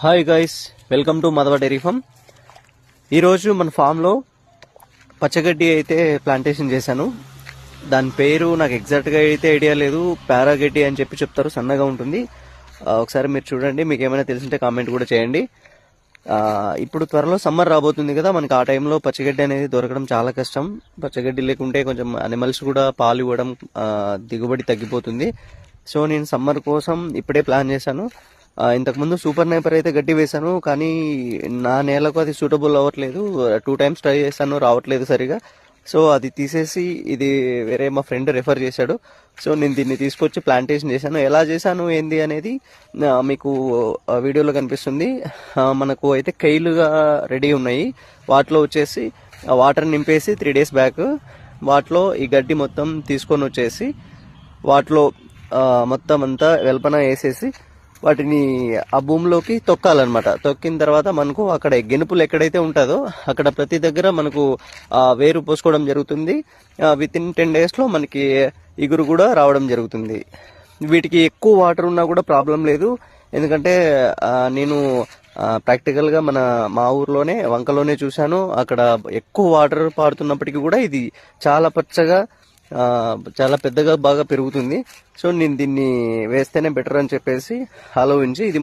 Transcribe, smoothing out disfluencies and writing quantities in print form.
Hi guys, welcome to Madava dairy farm. ఈరోజు మన ఫామ్లో పచ్చగడ్డి అయితే ప్లాంటేషన్ చేశాను. దాని పేరు నాకు ఎగ్జాక్ట్గా అయితే ఐడియా లేదు. పారాగడ్డి అని చెప్పి చెప్తారు, సన్నగా ఉంటుంది. ఒకసారి మీరు చూడండి, మీకు ఏమైనా తెలిసింటే కామెంట్ కూడా చేయండి. ఇప్పుడు త్వరలో సమ్మర్ రాబోతుంది కదా, మనకి ఆ టైంలో పచ్చగడ్డి అనేది దొరకడం చాలా కష్టం. పచ్చగడ్డి లేకుంటే కొంచెం అనిమల్స్ కూడా పాలు ఇవ్వడం, దిగుబడి తగ్గిపోతుంది. సో నేను సమ్మర్ కోసం ఇప్పుడే ప్లాన్ చేశాను. ఇంతకుముందు సూపర్ నైపర్ అయితే గడ్డి వేశాను, కానీ నా నేలకు అది సూటబుల్ అవ్వట్లేదు. 2 times ట్రై చేశాను, రావట్లేదు సరిగా. సో అది తీసేసి ఇది వేరే మా ఫ్రెండ్ రెఫర్ చేశాడు. సో నేను దీన్ని తీసుకొచ్చి ప్లాంటేషన్ చేశాను. ఎలా చేశాను ఏంది అనేది మీకు వీడియోలో కనిపిస్తుంది. మనకు అయితే కైలుగా రెడీ ఉన్నాయి. వాటిలో వచ్చేసి వాటర్ నింపేసి 3 days బ్యాక్ వాటిలో ఈ గడ్డి మొత్తం తీసుకొని వచ్చేసి వాటిలో మొత్తం అంతా వెల్పన వేసేసి వాటిని ఆ భూమిలోకి తొక్కాలన్నమాట. తొక్కిన తర్వాత మనకు అక్కడ గెనుపులు ఎక్కడైతే ఉంటుందో అక్కడ ప్రతి దగ్గర మనకు వేరు పోసుకోవడం జరుగుతుంది. విత్ ఇన్ 10 daysలో మనకి ఇగురు కూడా రావడం జరుగుతుంది. వీటికి ఎక్కువ వాటర్ ఉన్నా కూడా ప్రాబ్లం లేదు, ఎందుకంటే నేను ప్రాక్టికల్గా మా ఊర్లోనే వంకలోనే చూశాను. అక్కడ ఎక్కువ వాటర్ పారుతున్నప్పటికీ కూడా ఇది చాలా పచ్చగా చాలా పెద్దగా బాగా పెరుగుతుంది. సో నేను దీన్ని వేస్తేనే బెటర్ అని చెప్పేసి ఆలోచించి ఇది